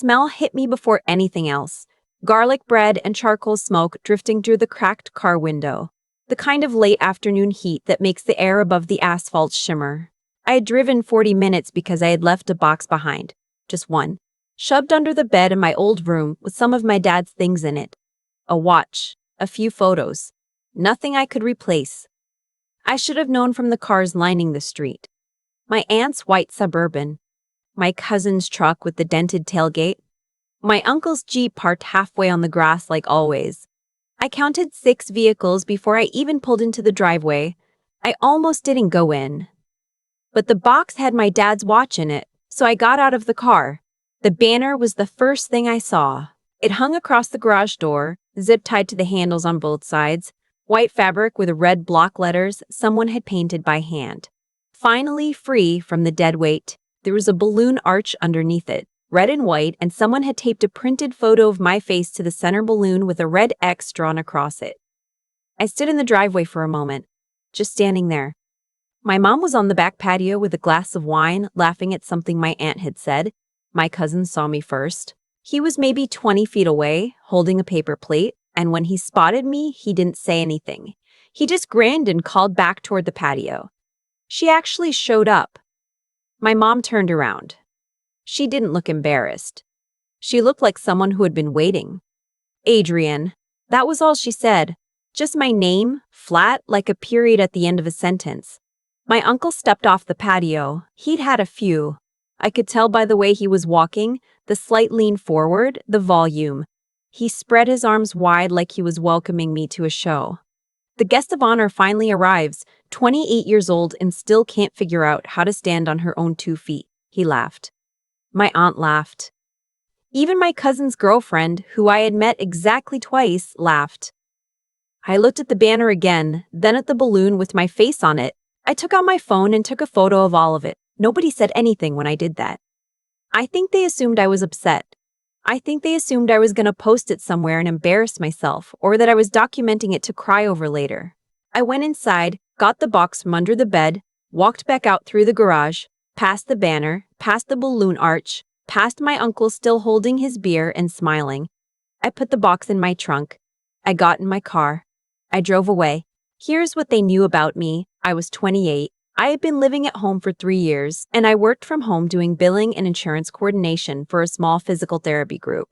smell hit me before anything else. Garlic bread and charcoal smoke drifting through the cracked car window. The kind of late afternoon heat that makes the air above the asphalt shimmer. I had driven 40 minutes because I had left a box behind. Just one. Shoved under the bed in my old room with some of my dad's things in it. A watch. A few photos. Nothing I could replace. I should have known from the cars lining the street. My aunt's white Suburban. My cousin's truck with the dented tailgate. My uncle's Jeep parked halfway on the grass like always. I counted 6 vehicles before I even pulled into the driveway. I almost didn't go in. But the box had my dad's watch in it, so I got out of the car. The banner was the first thing I saw. It hung across the garage door, zip-tied to the handles on both sides, white fabric with red block letters someone had painted by hand. Finally free from the deadweight, there was a balloon arch underneath it, red and white, and someone had taped a printed photo of my face to the center balloon with a red X drawn across it. I stood in the driveway for a moment, just standing there. My mom was on the back patio with a glass of wine, laughing at something my aunt had said. My cousin saw me first. He was maybe 20 feet away, holding a paper plate, and when he spotted me, he didn't say anything. He just grinned and called back toward the patio. She actually showed up. My mom turned around. She didn't look embarrassed. She looked like someone who had been waiting. Adrienne. That was all she said. Just my name, flat, like a period at the end of a sentence. My uncle stepped off the patio. He'd had a few. I could tell by the way he was walking, the slight lean forward, the volume. He spread his arms wide like he was welcoming me to a show. The guest of honor finally arrives, 28 years old and still can't figure out how to stand on her own 2 feet. He laughed. My aunt laughed. Even my cousin's girlfriend, who I had met exactly twice, laughed. I looked at the banner again, then at the balloon with my face on it. I took out my phone and took a photo of all of it. Nobody said anything when I did that. I think they assumed I was upset. I think they assumed I was going to post it somewhere and embarrass myself, or that I was documenting it to cry over later. I went inside, got the box from under the bed, walked back out through the garage, past the banner, past the balloon arch, past my uncle still holding his beer and smiling. I put the box in my trunk. I got in my car. I drove away. Here's what they knew about me. I was 28. I had been living at home for 3 years, and I worked from home doing billing and insurance coordination for a small physical therapy group.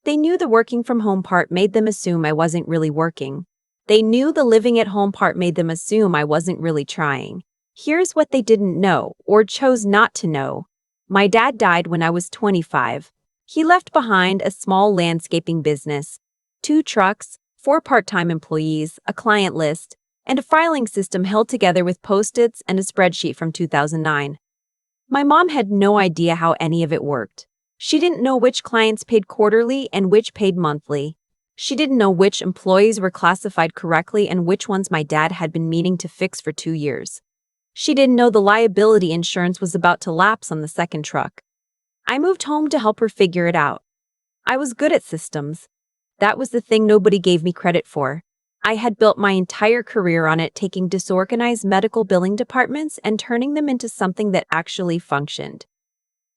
They knew the working from home part made them assume I wasn't really working. They knew the living at home part made them assume I wasn't really trying. Here's what they didn't know, or chose not to know. My dad died when I was 25. He left behind a small landscaping business, 2 trucks, 4 part-time employees, a client list, and a filing system held together with Post-its and a spreadsheet from 2009. My mom had no idea how any of it worked. She didn't know which clients paid quarterly and which paid monthly. She didn't know which employees were classified correctly and which ones my dad had been meaning to fix for 2 years. She didn't know the liability insurance was about to lapse on the second truck. I moved home to help her figure it out. I was good at systems. That was the thing nobody gave me credit for. I had built my entire career on it, taking disorganized medical billing departments and turning them into something that actually functioned.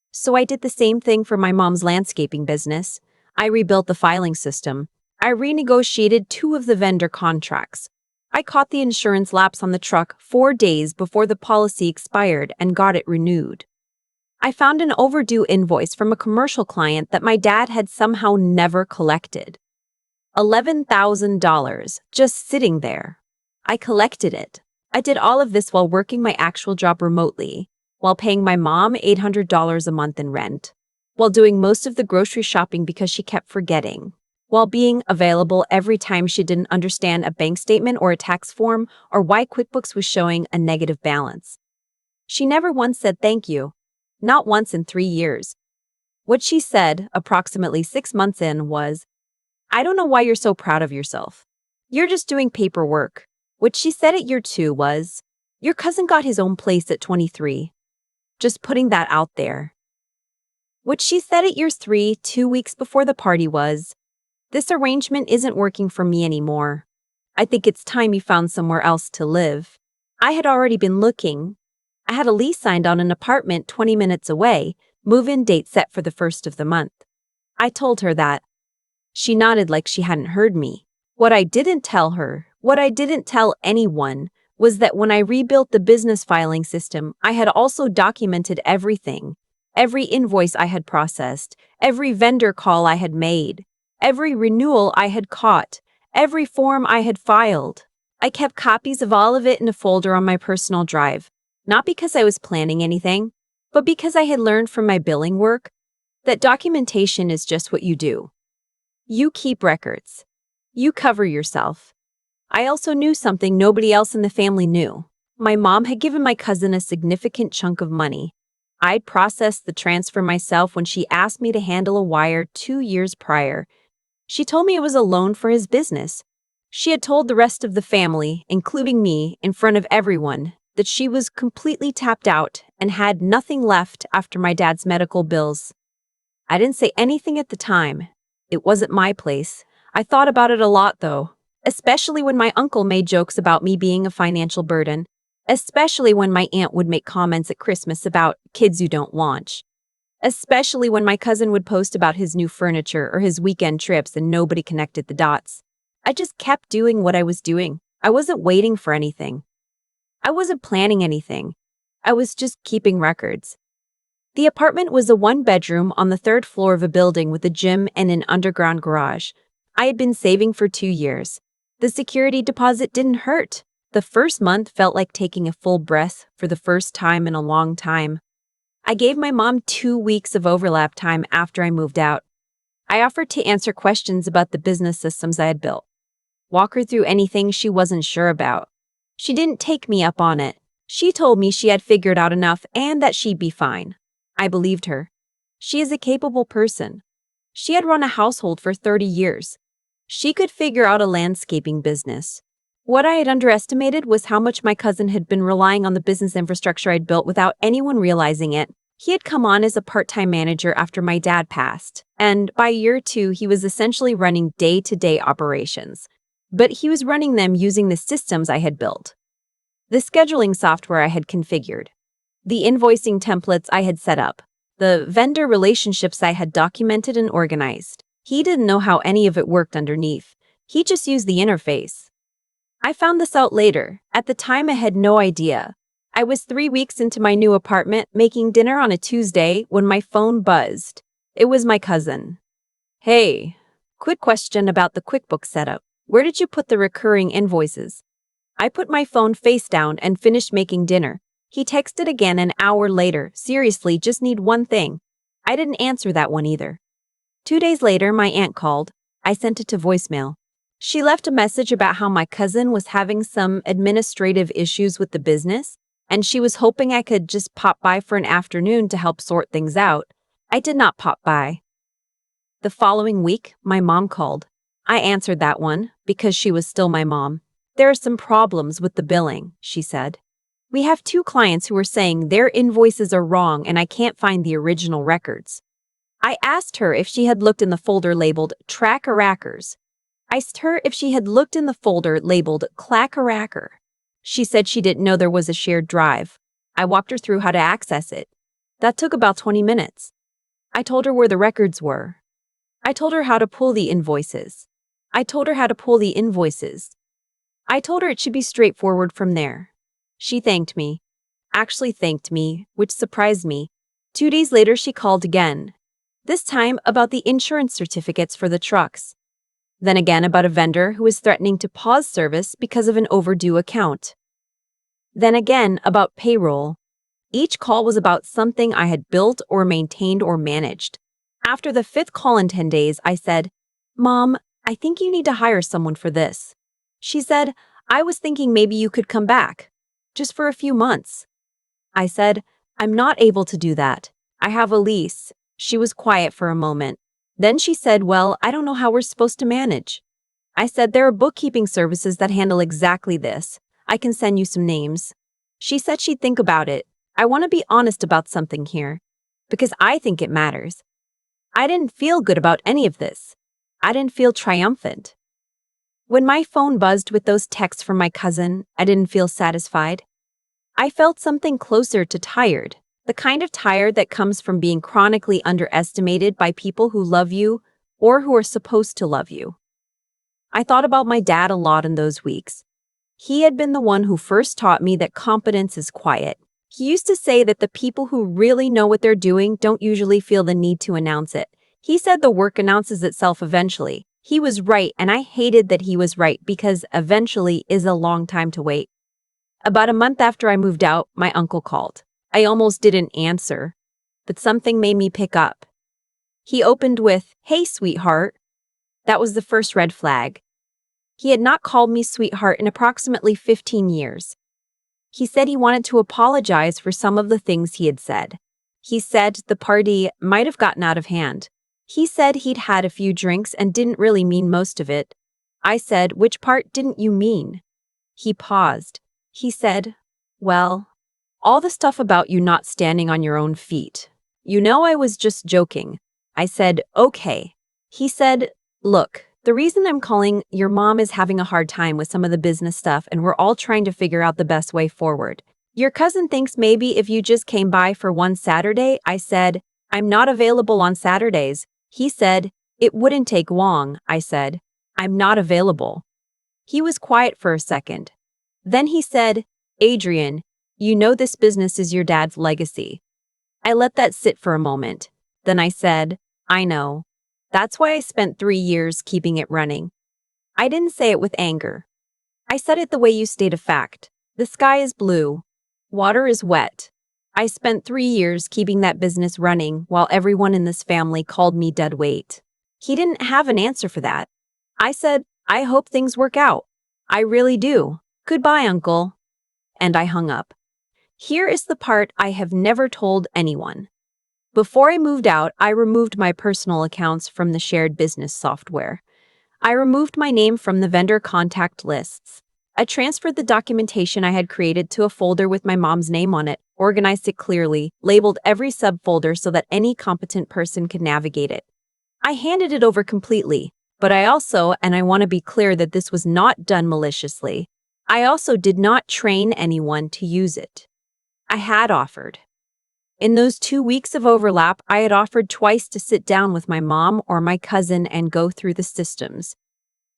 So I did the same thing for my mom's landscaping business. I rebuilt the filing system. I renegotiated 2 of the vendor contracts. I caught the insurance lapse on the truck 4 days before the policy expired and got it renewed. I found an overdue invoice from a commercial client that my dad had somehow never collected. $11,000, just sitting there. I collected it. I did all of this while working my actual job remotely, while paying my mom $800 a month in rent, while doing most of the grocery shopping because she kept forgetting, while being available every time she didn't understand a bank statement or a tax form or why QuickBooks was showing a negative balance. She never once said thank you. Not once in 3 years. What she said, approximately 6 months in, was, "I don't know why you're so proud of yourself. You're just doing paperwork." What she said at year 2 was, "Your cousin got his own place at 23. Just putting that out there." What she said at year 3, 2 weeks before the party was, "This arrangement isn't working for me anymore. I think it's time you found somewhere else to live." I had already been looking. I had a lease signed on an apartment 20 minutes away, move-in date set for the 1st of the month. I told her that. She nodded like she hadn't heard me. What I didn't tell her, what I didn't tell anyone, was that when I rebuilt the business filing system, I had also documented everything. Every invoice I had processed, every vendor call I had made, every renewal I had caught, every form I had filed. I kept copies of all of it in a folder on my personal drive, not because I was planning anything, but because I had learned from my billing work that documentation is just what you do. You keep records. You cover yourself. I also knew something nobody else in the family knew. My mom had given my cousin a significant chunk of money. I'd processed the transfer myself when she asked me to handle a wire 2 years prior. She told me it was a loan for his business. She had told the rest of the family, including me, in front of everyone, that she was completely tapped out and had nothing left after my dad's medical bills. I didn't say anything at the time. It wasn't my place. I thought about it a lot, though, especially when my uncle made jokes about me being a financial burden, especially when my aunt would make comments at Christmas about kids you don't launch, especially when my cousin would post about his new furniture or his weekend trips and nobody connected the dots. I just kept doing what I was doing. I wasn't waiting for anything. I wasn't planning anything. I was just keeping records. The apartment was a one-bedroom on the 3rd floor of a building with a gym and an underground garage. I had been saving for 2 years. The security deposit didn't hurt. The first month felt like taking a full breath for the first time in a long time. I gave my mom 2 weeks of overlap time after I moved out. I offered to answer questions about the business systems I had built, walk her through anything she wasn't sure about. She didn't take me up on it. She told me she had figured out enough and that she'd be fine. I believed her. She is a capable person. She had run a household for 30 years. She could figure out a landscaping business. What I had underestimated was how much my cousin had been relying on the business infrastructure I'd built without anyone realizing it. He had come on as a part-time manager after my dad passed, and by year 2, he was essentially running day-to-day operations. But he was running them using the systems I had built, the scheduling software I had configured, the invoicing templates I had set up, the vendor relationships I had documented and organized. He didn't know how any of it worked underneath. He just used the interface. I found this out later. At the time, I had no idea. I was 3 weeks into my new apartment, making dinner on a Tuesday, when my phone buzzed. It was my cousin. Hey, quick question about the QuickBooks setup. Where did you put the recurring invoices? I put my phone face down and finished making dinner. He texted again an hour later. Seriously, just need one thing. I didn't answer that one either. 2 days later, my aunt called. I sent it to voicemail. She left a message about how my cousin was having some administrative issues with the business, and she was hoping I could just pop by for an afternoon to help sort things out. I did not pop by. The following week, my mom called. I answered that one because she was still my mom. There are some problems with the billing, she said. We have 2 clients who are saying their invoices are wrong and I can't find the original records. I asked her if she had looked in the folder labeled Trackerackers. I asked her if she had looked in the folder labeled Clackeracker. She said she didn't know there was a shared drive. I walked her through how to access it. That took about 20 minutes. I told her where the records were. I told her how to pull the invoices. I told her it should be straightforward from there. She thanked me. Actually thanked me, which surprised me. 2 days later, she called again. This time about the insurance certificates for the trucks. Then again about a vendor who was threatening to pause service because of an overdue account. Then again about payroll. Each call was about something I had built or maintained or managed. After the 5th call in 10 days, I said, Mom, I think you need to hire someone for this. She said, I was thinking maybe you could come back, just for a few months. I said, I'm not able to do that. I have a lease. She was quiet for a moment. Then she said, well, I don't know how we're supposed to manage. I said, there are bookkeeping services that handle exactly this. I can send you some names. She said she'd think about it. I want to be honest about something here, because I think it matters. I didn't feel good about any of this. I didn't feel triumphant. When my phone buzzed with those texts from my cousin, I didn't feel satisfied. I felt something closer to tired. The kind of tired that comes from being chronically underestimated by people who love you or who are supposed to love you. I thought about my dad a lot in those weeks. He had been the one who first taught me that competence is quiet. He used to say that the people who really know what they're doing don't usually feel the need to announce it. He said the work announces itself eventually. He was right, and I hated that he was right because eventually is a long time to wait. About a month after I moved out, my uncle called. I almost didn't answer, but something made me pick up. He opened with, "Hey, sweetheart." That was the first red flag. He had not called me sweetheart in approximately 15 years. He said he wanted to apologize for some of the things he had said. He said the party might have gotten out of hand. He said he'd had a few drinks and didn't really mean most of it. I said, "Which part didn't you mean?" He paused. He said, "Well, all the stuff about you not standing on your own feet. You know I was just joking." I said, "Okay." He said, "Look, the reason I'm calling, your mom is having a hard time with some of the business stuff and we're all trying to figure out the best way forward. Your cousin thinks maybe if you just came by for one Saturday." I said, "I'm not available on Saturdays." He said, "It wouldn't take long." I said, "I'm not available." He was quiet for a second. Then he said, "Adrienne, you know this business is your dad's legacy." I let that sit for a moment. Then I said, "I know. That's why I spent 3 years keeping it running." I didn't say it with anger. I said it the way you state a fact. The sky is blue. Water is wet. I spent 3 years keeping that business running while everyone in this family called me deadweight. He didn't have an answer for that. I said, "I hope things work out. I really do. Goodbye, Uncle." And I hung up. Here is the part I have never told anyone. Before I moved out, I removed my personal accounts from the shared business software. I removed my name from the vendor contact lists. I transferred the documentation I had created to a folder with my mom's name on it, organized it clearly, labeled every subfolder so that any competent person could navigate it. I handed it over completely, but I also, and I want to be clear that this was not done maliciously, I also did not train anyone to use it. I had offered. In those 2 weeks of overlap, I had offered twice to sit down with my mom or my cousin and go through the systems.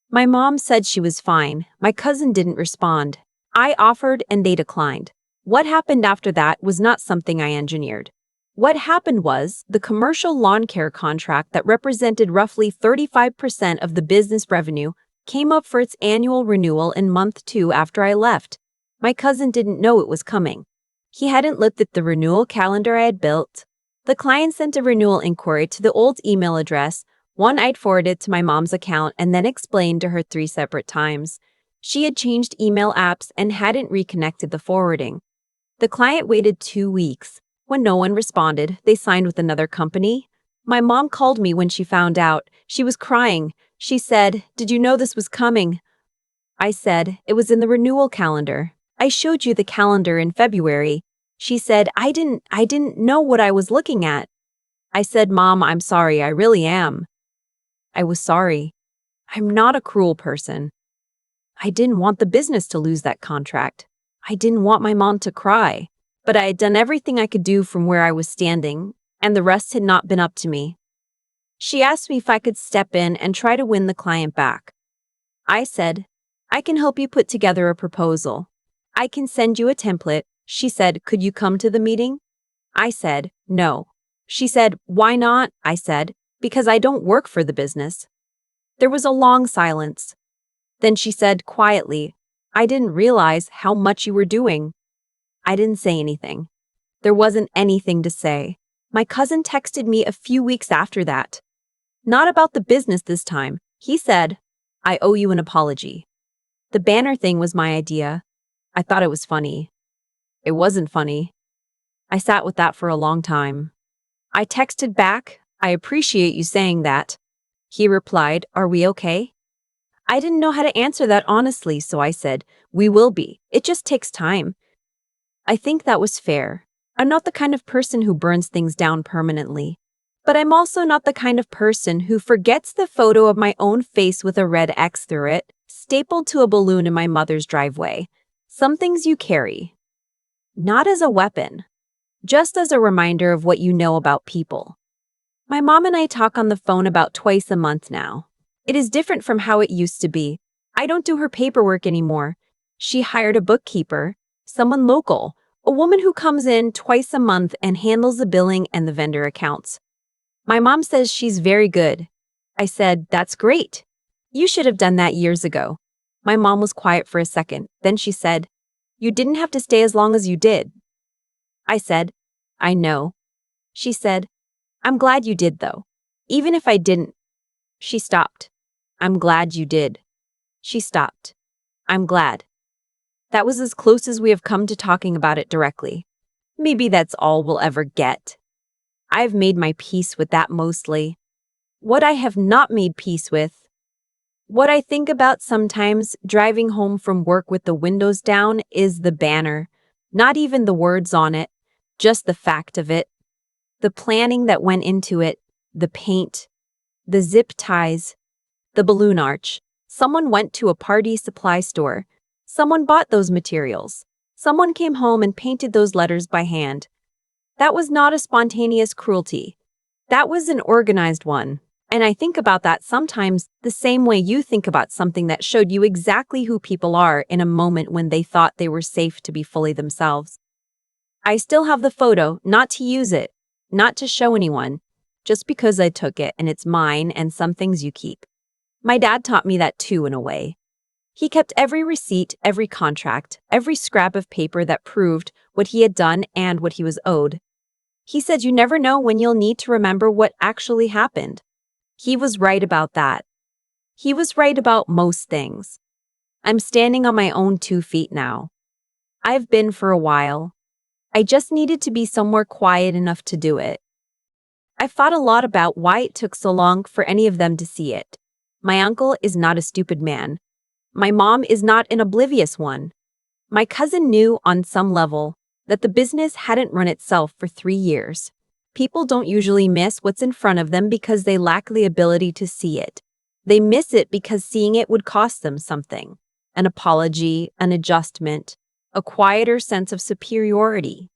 My mom said she was fine. My cousin didn't respond. I offered and they declined. What happened after that was not something I engineered. What happened was the commercial lawn care contract that represented roughly 35% of the business revenue came up for its annual renewal in month 2 after I left. My cousin didn't know it was coming. He hadn't looked at the renewal calendar I had built. The client sent a renewal inquiry to the old email address, one I'd forwarded to my mom's account and then explained to her 3 separate times. She had changed email apps and hadn't reconnected the forwarding. The client waited 2 weeks. When no one responded, they signed with another company. My mom called me when she found out. She was crying. She said, "Did you know this was coming?" I said, "It was in the renewal calendar. I showed you the calendar in February." She said, I didn't know what I was looking at." I said, "Mom, I'm sorry, I really am." I was sorry. I'm not a cruel person. I didn't want the business to lose that contract. I didn't want my mom to cry. But I had done everything I could do from where I was standing, and the rest had not been up to me. She asked me if I could step in and try to win the client back. I said, "I can help you put together a proposal. I can send you a template." She said, "Could you come to the meeting?" I said, "No." She said, "Why not?" I said, "Because I don't work for the business." There was a long silence. Then she said quietly, "I didn't realize how much you were doing." I didn't say anything. There wasn't anything to say. My cousin texted me a few weeks after that. Not about the business this time. He said, "I owe you an apology." The banner thing was my idea. I thought it was funny. It wasn't funny. I sat with that for a long time. I texted back, "I appreciate you saying that." He replied, "Are we okay?" I didn't know how to answer that honestly, so I said, "We will be. It just takes time." I think that was fair. I'm not the kind of person who burns things down permanently. But I'm also not the kind of person who forgets the photo of my own face with a red X through it, stapled to a balloon in my mother's driveway. Some things you carry. Not as a weapon. just as a reminder of what you know about people. My mom and I talk on the phone about twice a month now. It is different from how it used to be. I don't do her paperwork anymore. She hired a bookkeeper, someone local, a woman who comes in twice a month and handles the billing and the vendor accounts. My mom says she's very good. I said, "That's great. You should have done that years ago." My mom was quiet for a second. Then she said, "You didn't have to stay as long as you did." I said, "I know." She said, "I'm glad you did, though. Even if I didn't." She stopped. "I'm glad you did." She stopped. "I'm glad." That was as close as we have come to talking about it directly. Maybe that's all we'll ever get. I've made my peace with that mostly. What I have not made peace with, what I think about sometimes driving home from work with the windows down, is the banner. Not even the words on it, just the fact of it. The planning that went into it, the paint, the zip ties, the balloon arch. Someone went to a party supply store. Someone bought those materials. Someone came home and painted those letters by hand. That was not a spontaneous cruelty. That was an organized one. And I think about that sometimes the same way you think about something that showed you exactly who people are in a moment when they thought they were safe to be fully themselves. I still have the photo, not to use it, not to show anyone, just because I took it and it's mine, and some things you keep. My dad taught me that too, in a way. He kept every receipt, every contract, every scrap of paper that proved what he had done and what he was owed. He said you never know when you'll need to remember what actually happened. He was right about that. He was right about most things. I'm standing on my own 2 feet now. I've been for a while. I just needed to be somewhere quiet enough to do it. I've thought a lot about why it took so long for any of them to see it. My uncle is not a stupid man. My mom is not an oblivious one. My cousin knew on some level that the business hadn't run itself for 3 years. People don't usually miss what's in front of them because they lack the ability to see it. They miss it because seeing it would cost them something. An apology, an adjustment, a quieter sense of superiority.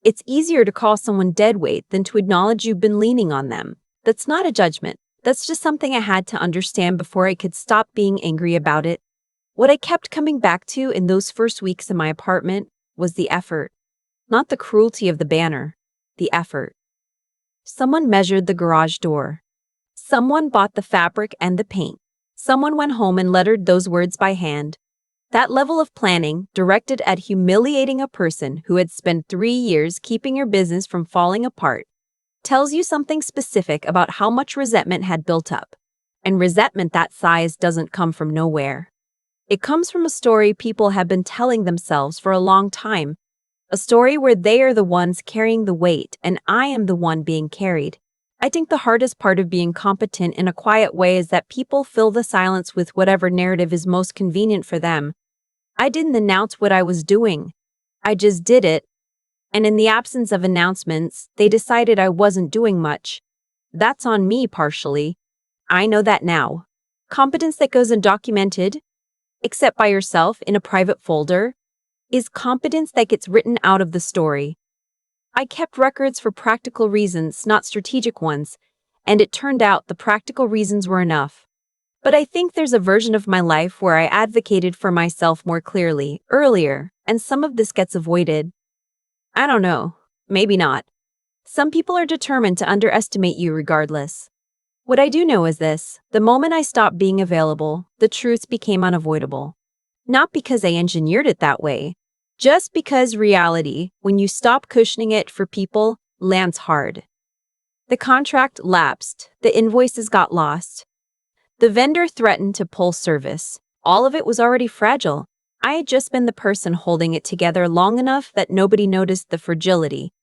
It's easier to call someone deadweight than to acknowledge you've been leaning on them. That's not a judgment. That's just something I had to understand before I could stop being angry about it. What I kept coming back to in those first weeks in my apartment was the effort. Not the cruelty of the banner, the effort. Someone measured the garage door. Someone bought the fabric and the paint. Someone went home and lettered those words by hand. That level of planning, directed at humiliating a person who had spent 3 years keeping your business from falling apart, tells you something specific about how much resentment had built up. And resentment that size doesn't come from nowhere. It comes from a story people have been telling themselves for a long time. A story where they are the ones carrying the weight and I am the one being carried. I think the hardest part of being competent in a quiet way is that people fill the silence with whatever narrative is most convenient for them. I didn't announce what I was doing. I just did it. And in the absence of announcements, they decided I wasn't doing much. That's on me partially. I know that now. Competence that goes undocumented, except by yourself in a private folder, is competence that gets written out of the story. I kept records for practical reasons, not strategic ones, and it turned out the practical reasons were enough. But I think there's a version of my life where I advocated for myself more clearly, earlier, and some of this gets avoided. I don't know. Maybe not. Some people are determined to underestimate you regardless. What I do know is this: the moment I stopped being available, the truth became unavoidable. Not because I engineered it that way, just because reality, when you stop cushioning it for people, lands hard. The contract lapsed, the invoices got lost. The vendor threatened to pull service. All of it was already fragile. I had just been the person holding it together long enough that nobody noticed the fragility.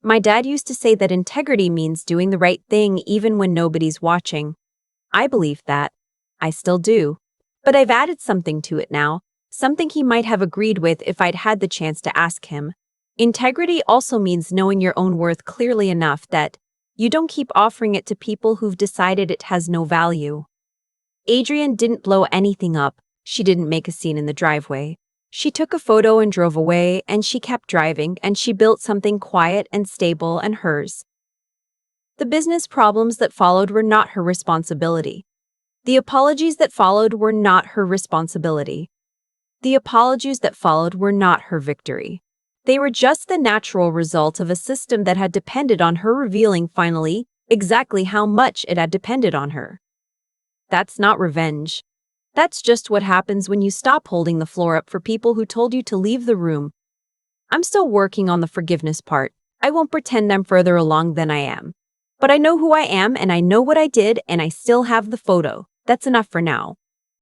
My dad used to say that integrity means doing the right thing even when nobody's watching. I believe that. I still do. But I've added something to it now, something he might have agreed with if I'd had the chance to ask him. Integrity also means knowing your own worth clearly enough that you don't keep offering it to people who've decided it has no value. Adrienne didn't blow anything up. She didn't make a scene in the driveway. She took a photo and drove away, and she kept driving, and she built something quiet and stable and hers. The business problems that followed were not her responsibility. The apologies that followed were not her responsibility. The apologies that followed were not her victory. They were just the natural result of a system that had depended on her revealing finally exactly how much it had depended on her. That's not revenge. That's just what happens when you stop holding the floor up for people who told you to leave the room. I'm still working on the forgiveness part. I won't pretend I'm further along than I am. But I know who I am and I know what I did and I still have the photo. That's enough for now.